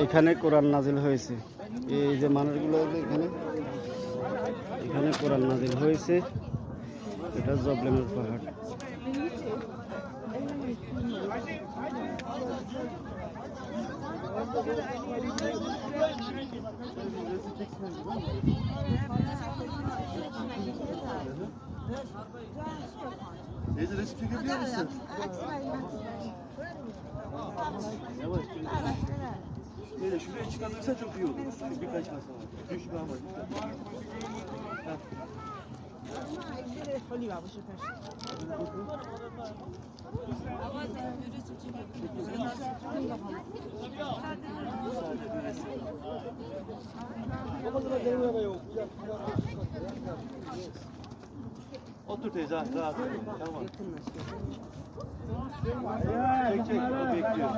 এখানে কোরআন নাজিল হয়েছে। এই যে মানুষগুলো এখানে এখানে কোরআন নাজিল হয়েছে। এটা জবলেমের পাহাড়। Neyse resim çekebiliyor musun? Yavaş. Neyse şuraya çıkartırsa çok iyi olur. Birkaç masa var. Düşme ama lütfen. Otur teyze, rahat ol. Tamam. Çek, o bekliyor.